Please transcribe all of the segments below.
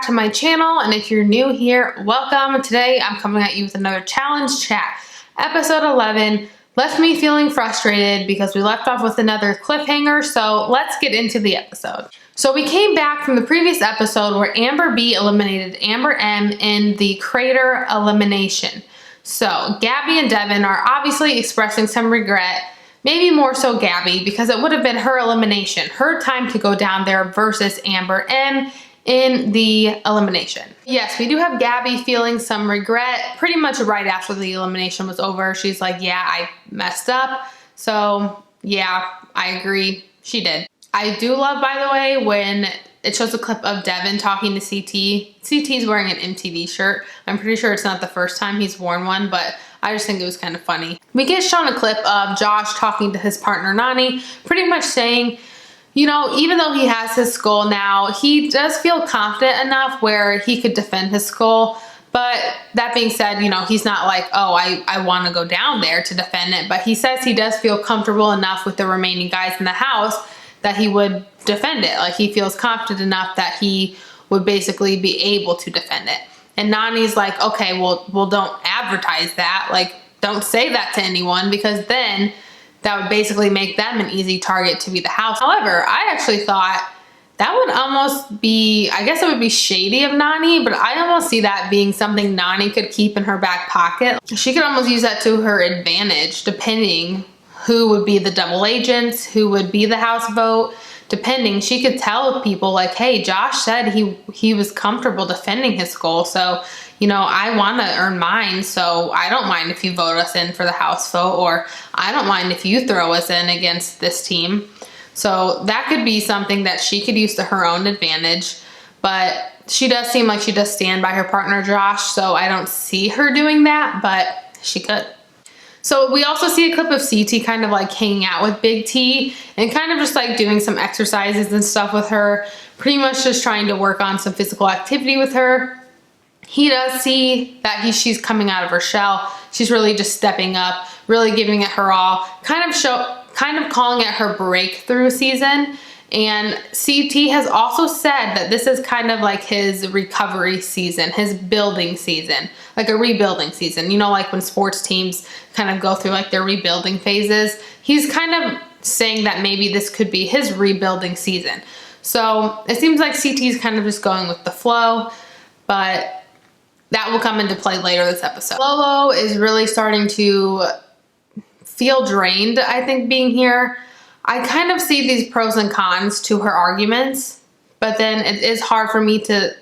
to my channel, and if you're new here, welcome. Today I'm coming at you with another challenge chat. Episode 11 left me feeling frustrated because we left off with another cliffhanger, so let's get into the episode. So we came back from the previous episode where Amber B eliminated Amber M in the crater elimination. So Gabby and Devin are obviously expressing some regret, maybe more so Gabby, because it would have been her elimination, her time to go down there versus Amber M in the elimination. Yes, we do have Gabby feeling some regret pretty much right after the elimination was over. She's like, yeah, I messed up. So yeah, I agree. She did. I do love, by the way, when it shows a clip of Devin talking to CT. CT's wearing an MTV shirt. I'm pretty sure it's not the first time he's worn one, but I just think it was kind of funny. We get shown a clip of Josh talking to his partner Nani, pretty much saying, you know, even though he has his skull now, he does feel confident enough where he could defend his skull. But that being said, you know, he's not like, oh, I want to go down there to defend it. But he says he does feel comfortable enough with the remaining guys in the house that he would defend it. Like, he feels confident enough that he would basically be able to defend it. And Nani's like, okay, well, don't advertise that. Like, don't say that to anyone, because then that would basically make them an easy target to be the house. However, I actually thought that would almost be, I guess it would be shady of Nani, but I almost see that being something Nani could keep in her back pocket. She could almost use that to her advantage, depending who would be the double agents, who would be the house vote, depending. She could tell people like, hey, Josh said he was comfortable defending his skull, so you know, I want to earn mine, so I don't mind if you vote us in for the house vote, or I don't mind if you throw us in against this team. So that could be something that she could use to her own advantage, but she does seem like she does stand by her partner Josh, so I don't see her doing that, but she could. So we also see a clip of CT kind of like hanging out with Big T and kind of just like doing some exercises and stuff with her, pretty much just trying to work on some physical activity with her. He does see that she's coming out of her shell. She's really just stepping up, really giving it her all, kind of calling it her breakthrough season. And CT has also said that this is kind of like his recovery season, his building season, like a rebuilding season. You know, like when sports teams kind of go through like their rebuilding phases. He's kind of saying that maybe this could be his rebuilding season. So it seems like CT's kind of just going with the flow, but that will come into play later this episode. Lolo is really starting to feel drained, I think, being here. I kind of see these pros and cons to her arguments, but then it is hard for me to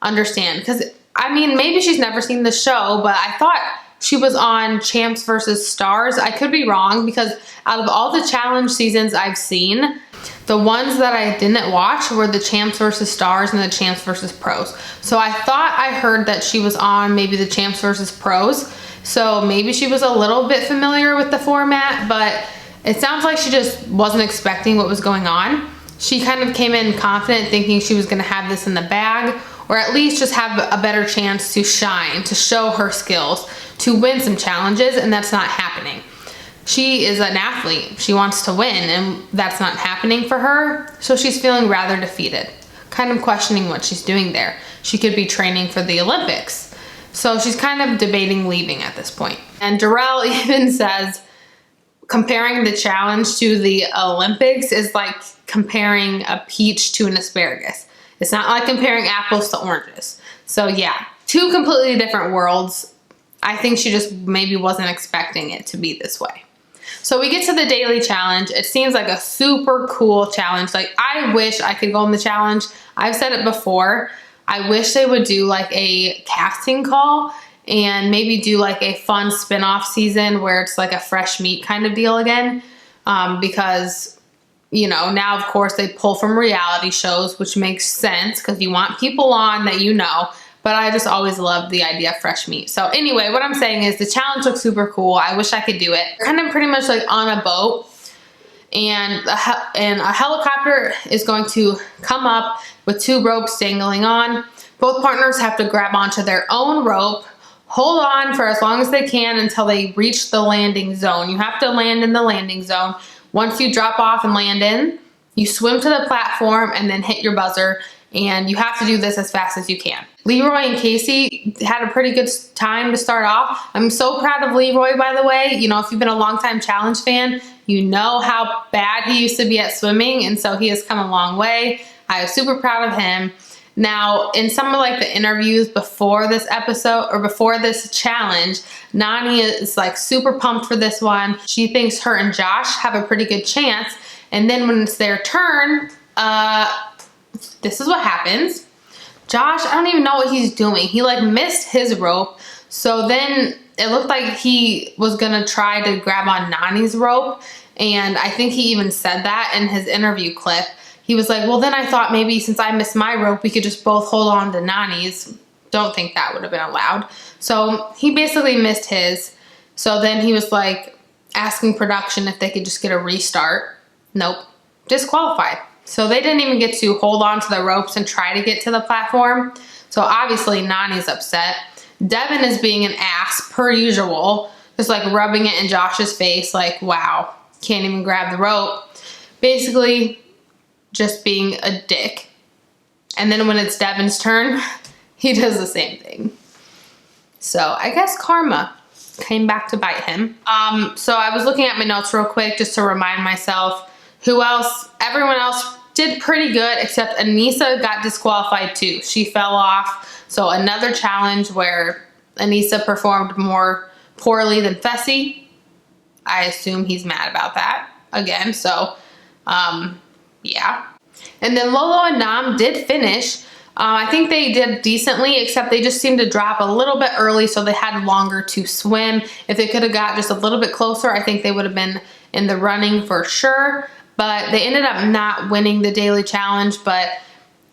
understand because, I mean, maybe she's never seen the show, but I thought she was on Champs versus Stars. I could be wrong, because out of all the challenge seasons I've seen, the ones that I didn't watch were the Champs versus Stars and the Champs versus Pros. So I thought I heard that she was on maybe the Champs versus Pros. So maybe she was a little bit familiar with the format, but it sounds like she just wasn't expecting what was going on. She kind of came in confident, thinking she was going to have this in the bag, or at least just have a better chance to shine, to show her skills, to win some challenges, and that's not happening. She is an athlete. She wants to win, and that's not happening for her. So she's feeling rather defeated, kind of questioning what she's doing there. She could be training for the Olympics. So she's kind of debating leaving at this point. And Darrell even says, comparing the challenge to the Olympics is like comparing a peach to an asparagus. It's not like comparing apples to oranges. So yeah, two completely different worlds. I think she just maybe wasn't expecting it to be this way. So we get to the daily challenge. It seems like a super cool challenge. Like, I wish I could go on the challenge. I've said it before. I wish they would do like a casting call and maybe do like a fun spin-off season where it's like a fresh meat kind of deal again. Because, you know, now of course they pull from reality shows, which makes sense because you want people on that you know. But I just always loved the idea of fresh meat. So anyway, what I'm saying is the challenge looks super cool. I wish I could do it. Kind of pretty much like on a boat, and a helicopter is going to come up with two ropes dangling on. Both partners have to grab onto their own rope, hold on for as long as they can until they reach the landing zone. You have to land in the landing zone. Once you drop off and land in, you swim to the platform and then hit your buzzer and you have to do this as fast as you can. Leroy and Casey had a pretty good time to start off. I'm so proud of Leroy, by the way. You know, if you've been a longtime challenge fan, you know how bad he used to be at swimming, and so he has come a long way. I was super proud of him. Now, in some of like the interviews before this episode or before this challenge, Nani is like super pumped for this one. She thinks her and Josh have a pretty good chance. And then when it's their turn, this is what happens. Josh, I don't even know what he's doing. He like missed his rope. So then it looked like he was gonna try to grab on Nani's rope. And I think he even said that in his interview clip. He was like, well, then I thought maybe since I missed my rope, we could just both hold on to Nani's. Don't think that would have been allowed. So he basically missed his. So then he was like asking production if they could just get a restart. Nope, disqualified. So they didn't even get to hold on to the ropes and try to get to the platform. So obviously Nani's upset. Devin is being an ass per usual, just like rubbing it in Josh's face like, wow, can't even grab the rope. Basically, just being a dick. And then when it's Devin's turn, he does the same thing. So I guess karma came back to bite him. So I was looking at my notes real quick just to remind myself who else. Everyone else did pretty good except Anissa got disqualified too. She fell off. So another challenge where Anissa performed more poorly than Fessy. I assume he's mad about that again. So yeah. And then Lolo and Nam did finish. I think they did decently, except they just seemed to drop a little bit early, so they had longer to swim. If they could have got just a little bit closer, I think they would have been in the running for sure. But they ended up not winning the daily challenge. But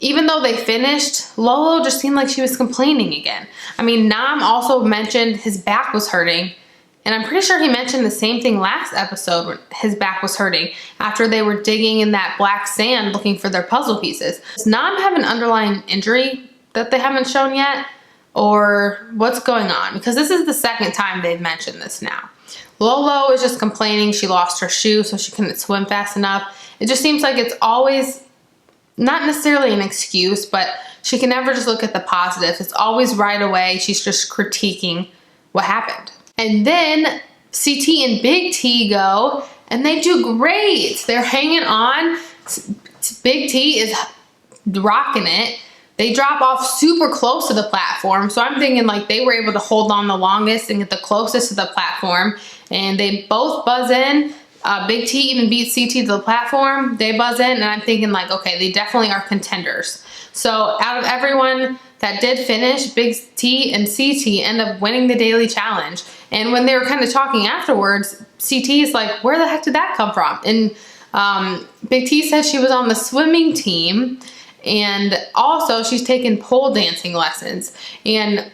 even though they finished, Lolo just seemed like she was complaining again. I mean, Nam also mentioned his back was hurting. And I'm pretty sure he mentioned the same thing last episode when his back was hurting after they were digging in that black sand looking for their puzzle pieces. Does Nam have an underlying injury that they haven't shown yet? Or what's going on? Because this is the second time they've mentioned this now. Lolo is just complaining she lost her shoe so she couldn't swim fast enough. It just seems like it's always not necessarily an excuse, but she can never just look at the positives. It's always right away she's just critiquing what happened. And then CT and Big T go, and they do great. They're hanging on. Big T is rocking it. They drop off super close to the platform. So I'm thinking like they were able to hold on the longest and get the closest to the platform. And they both buzz in. Big T even beats CT to the platform. They buzz in, and I'm thinking like, okay, they definitely are contenders. So out of everyone that did finish, Big T and CT end up winning the daily challenge. And when they were kind of talking afterwards, CT is like, where the heck did that come from? And Big T said she was on the swimming team, and also she's taken pole dancing lessons. And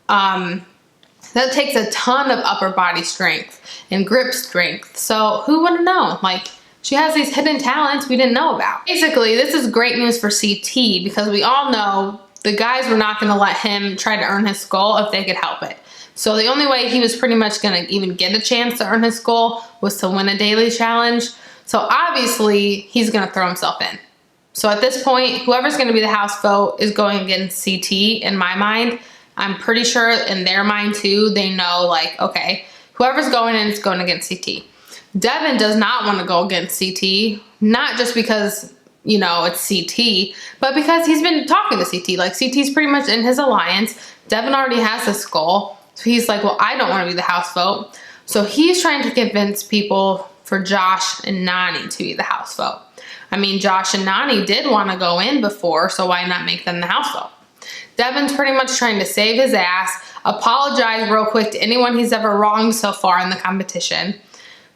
that takes a ton of upper body strength and grip strength. So who would have known? Like, she has these hidden talents we didn't know about. Basically, this is great news for CT because we all know the guys were not going to let him try to earn his skull if they could help it. So the only way he was pretty much going to even get a chance to earn his skull was to win a daily challenge. So obviously, he's going to throw himself in. So at this point, whoever's going to be the house vote is going against CT in my mind. I'm pretty sure in their mind too, they know like, okay, whoever's going in is going against CT. Devin does not want to go against CT, not just because, you know, it's CT, but because he's been talking to CT. Like, CT's pretty much in his alliance. Devin already has a skull. So he's like, well, I don't want to be the house vote. So he's trying to convince people for Josh and Nani to be the house vote. I mean, Josh and Nani did want to go in before, so why not make them the house vote? Devin's pretty much trying to save his ass, apologize real quick to anyone he's ever wronged so far in the competition.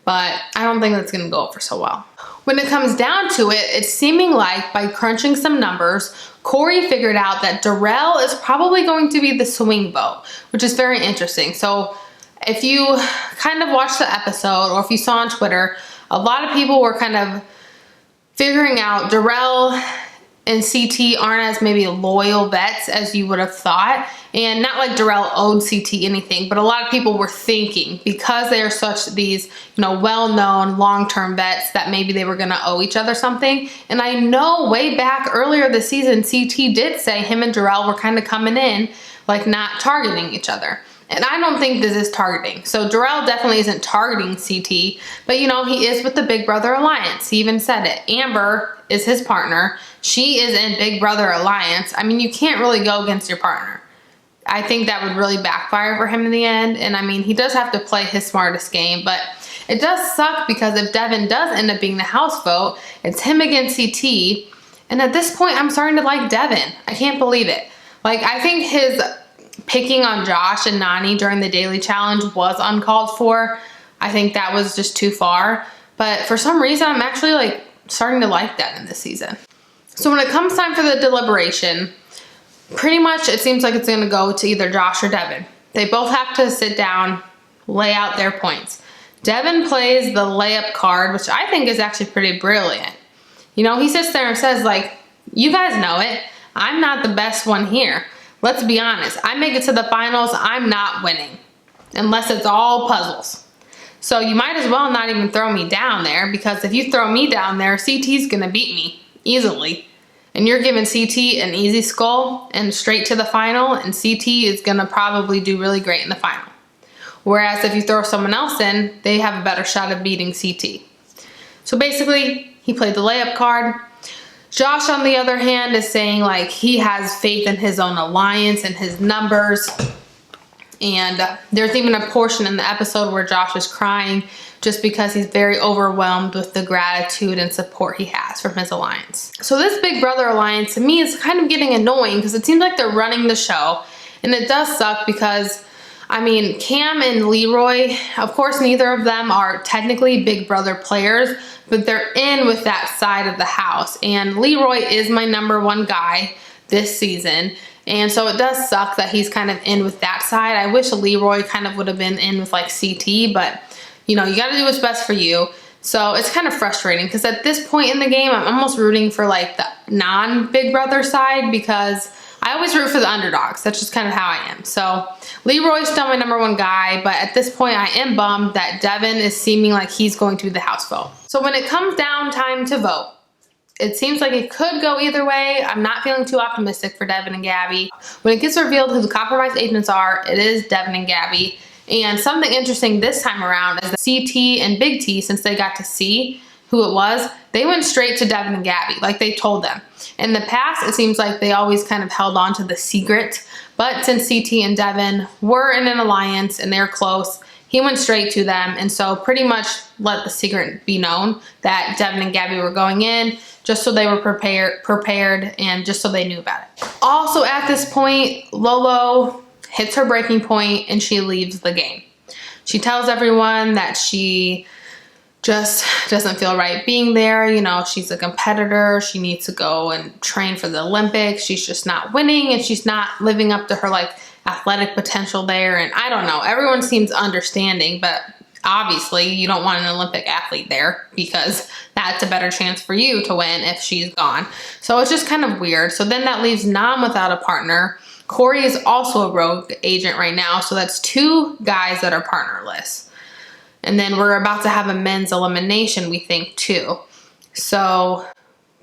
But I don't think that's going to go over so well. When it comes down to it, it's seeming like by crunching some numbers, Corey figured out that Darrell is probably going to be the swing vote, which is very interesting. So if you kind of watched the episode or if you saw on Twitter, a lot of people were kind of figuring out Darrell and CT aren't as maybe loyal vets as you would have thought. And not like Darrell owed CT anything, but a lot of people were thinking because they are such these, well-known long-term vets that maybe they were gonna owe each other something. And I know way back earlier this season, CT did say him and Darrell were kind of coming in like not targeting each other. And I don't think this is targeting. So Darrell definitely isn't targeting CT, but he is with the Big Brother Alliance. He even said it. Amber is his partner. She is in Big Brother Alliance. I mean, you can't really go against your partner. I think that would really backfire for him in the end. And I mean, he does have to play his smartest game, but it does suck because if Devin does end up being the house vote, it's him against CT. And at this point, I'm starting to like Devin. I can't believe it. Like, I think his picking on Josh and Nany during the daily challenge was uncalled for. I think that was just too far. But for some reason, I'm actually starting to like Devin this season. So when it comes time for the deliberation, pretty much it seems like it's going to go to either Josh or Devin. They both have to sit down, lay out their points. Devin plays the layup card, which I think is actually pretty brilliant. He sits there and says, you guys know it. I'm not the best one here. Let's be honest. I make it to the finals. I'm not winning unless it's all puzzles. So you might as well not even throw me down there, because if you throw me down there, CT's going to beat me easily. And you're giving CT an easy skull and straight to the final, and CT is going to probably do really great in the final. Whereas if you throw someone else in, they have a better shot of beating CT. So basically, he played the layup card. Josh, on the other hand, is saying he has faith in his own alliance and his numbers. And there's even a portion in the episode where Josh is crying just because he's very overwhelmed with the gratitude and support he has from his alliance. So this Big Brother Alliance, to me, is kind of getting annoying because it seems like they're running the show. And it does suck because, Cam and Leroy, of course, neither of them are technically Big Brother players, but they're in with that side of the house. And Leroy is my #1 guy this season. And so it does suck that he's kind of in with that side. I wish Leroy kind of would have been in with CT, but you got to do what's best for you. So it's kind of frustrating because at this point in the game, I'm almost rooting for the non-Big Brother side, because I always root for the underdogs. That's just kind of how I am. So Leroy's still my #1 guy, but at this point I am bummed that Devin is seeming like he's going to be the house vote. So when it comes down time to vote, it seems like it could go either way. I'm not feeling too optimistic for Devin and Gabby. When it gets revealed who the compromised agents are, it is Devin and Gabby. And something interesting this time around is that CT and Big T, since they got to see who it was, they went straight to Devin and Gabby, like they told them. In the past, it seems like they always kind of held on to the secret, but since CT and Devin were in an alliance and they're close, he went straight to them, and so pretty much let the secret be known that Devin and Gabby were going in, just so they were prepared and just so they knew about it. Also at this point, Lolo hits her breaking point and she leaves the game. She tells everyone that she just doesn't feel right being there. She's a competitor. She needs to go and train for the Olympics. She's just not winning and she's not living up to her athletic potential there. And I don't know, everyone seems understanding, but obviously you don't want an Olympic athlete there because that's a better chance for you to win if she's gone. So it's just kind of weird. So then that leaves Nam without a partner. Corey is also a rogue agent right now. So that's 2 guys that are partnerless. And then we're about to have a men's elimination, we think, too. So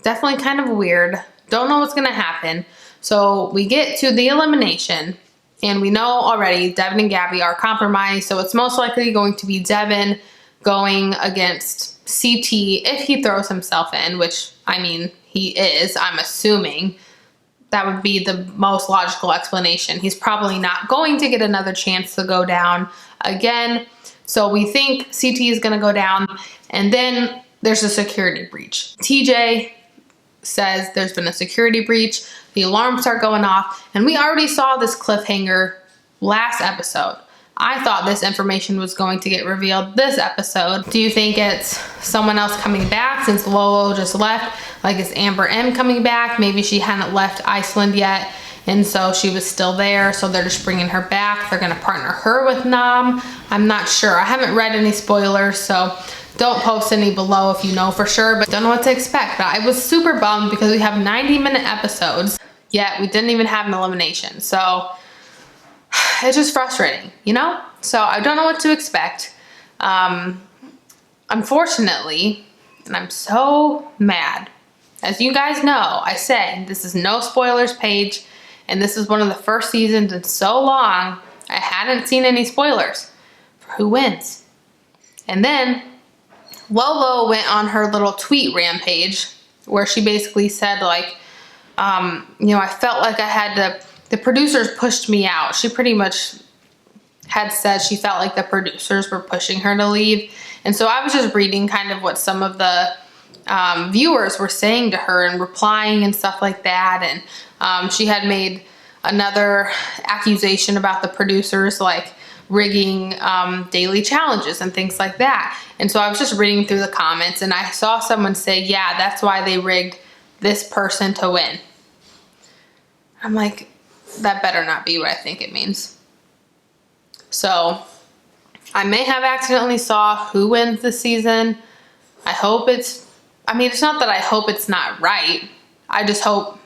definitely kind of weird. Don't know what's going to happen. So we get to the elimination. And we know already Devin and Gabby are compromised. So it's most likely going to be Devin going against CT if he throws himself in, which, he is, I'm assuming. That would be the most logical explanation. He's probably not going to get another chance to go down again. So we think CT is going to go down. And then there's a security breach. TJ says there's been a security breach. The alarms start going off. And we already saw this cliffhanger last episode. I thought this information was going to get revealed this episode. Do you think it's someone else coming back since Lolo just left? Is Amber M coming back? Maybe she hadn't left Iceland yet, and so she was still there, so they're just bringing her back. They're going to partner her with Nam. I'm not sure. I haven't read any spoilers, so Don't post any below if you know for sure, but don't know what to expect. But I was super bummed because we have 90-minute episodes, yet we didn't even have an elimination. So it's just frustrating, you know? So I don't know what to expect. Unfortunately, and I'm so mad, as you guys know, I say this is no spoilers page, and this is one of the first seasons in so long I hadn't seen any spoilers for who wins. And then Lolo went on her little tweet rampage where she basically said, like, you know, I felt like I had to, the producers pushed me out. She pretty much had said she felt like the producers were pushing her to leave. And so I was just reading kind of what some of the viewers were saying to her and replying and stuff like that. And she had made another accusation about the producers, like rigging daily challenges and things like that. And so I was just reading through the comments and I saw someone say, yeah, that's why they rigged this person to win. I'm like, that better not be what I think it means. So I may have accidentally saw who wins this season. I hope it's, I mean, it's not that I hope it's not right. I just hope,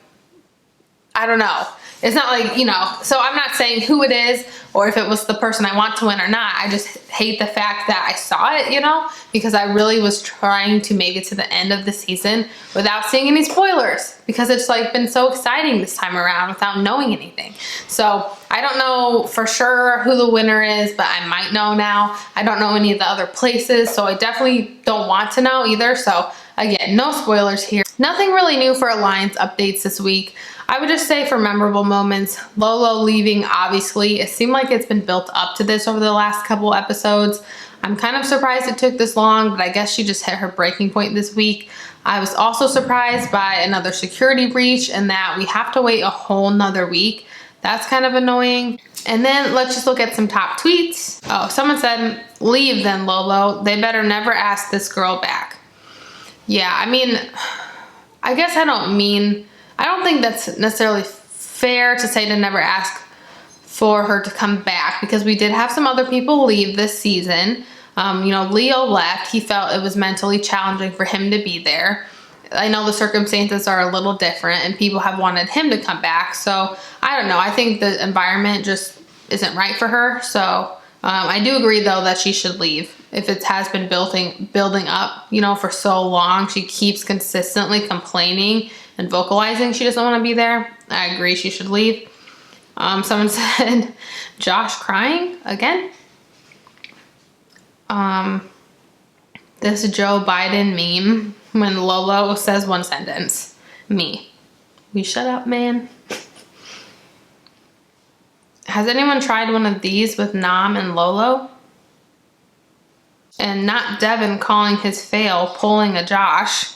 I don't know. It's not like, you know, so I'm not saying who it is or if it was the person I want to win or not. I just hate the fact that I saw it, you know, because I really was trying to make it to the end of the season without seeing any spoilers, because it's like been so exciting this time around without knowing anything. So I don't know for sure who the winner is, but I might know now. I don't know any of the other places, so I definitely don't want to know either. So again, no spoilers here. Nothing really new for Alliance updates this week. I would just say for memorable moments, Lolo leaving, obviously, it seemed like it's been built up to this over the last couple episodes. I'm kind of surprised it took this long, but I guess she just hit her breaking point this week. I was also surprised by another security breach and that we have to wait a whole nother week. That's kind of annoying. And then let's just look at some top tweets. Oh, someone said, leave then, Lolo. They better never ask this girl back. Yeah, I mean, I guess I don't think that's necessarily fair to say to never ask for her to come back, because we did have some other people leave this season. You know, Leo left. He felt it was mentally challenging for him to be there. I know the circumstances are a little different and people have wanted him to come back. So I don't know. I think the environment just isn't right for her. So I do agree though that she should leave. If it has been building up, you know, for so long, she keeps consistently complaining and vocalizing she doesn't want to be there. I agree she should leave. Someone said, Josh crying again? This Joe Biden meme when Lolo says one sentence. Me. We shut up, man. Has anyone tried one of these with Nam and Lolo? And not Devin calling his fail, pulling a Josh.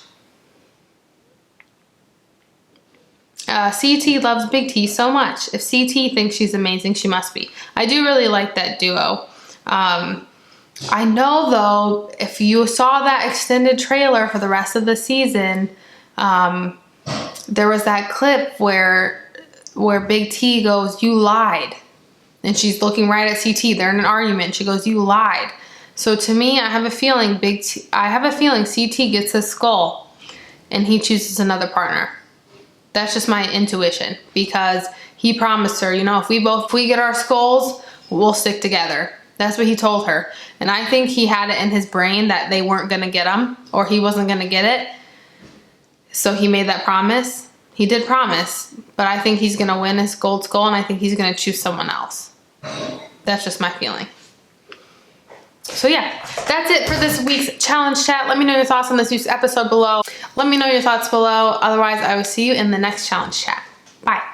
CT loves Big T so much. If CT thinks she's amazing, she must be. I do really like that duo. I know though, if you saw that extended trailer for the rest of the season, there was that clip where Big T goes, you lied. And she's looking right at CT. They're in an argument. She goes, you lied. So to me, I have a feeling CT gets his skull and he chooses another partner. That's just my intuition, because he promised her, you know, if we get our skulls, we'll stick together. That's what he told her. And I think he had it in his brain that they weren't going to get him, or he wasn't going to get it. So he made that promise. He did promise, but I think he's going to win his gold skull, and I think he's going to choose someone else. That's just my feeling. So yeah, that's it for this week's challenge chat. Let me know your thoughts on this week's episode below. Let me know your thoughts below. Otherwise, I will see you in the next challenge chat. Bye.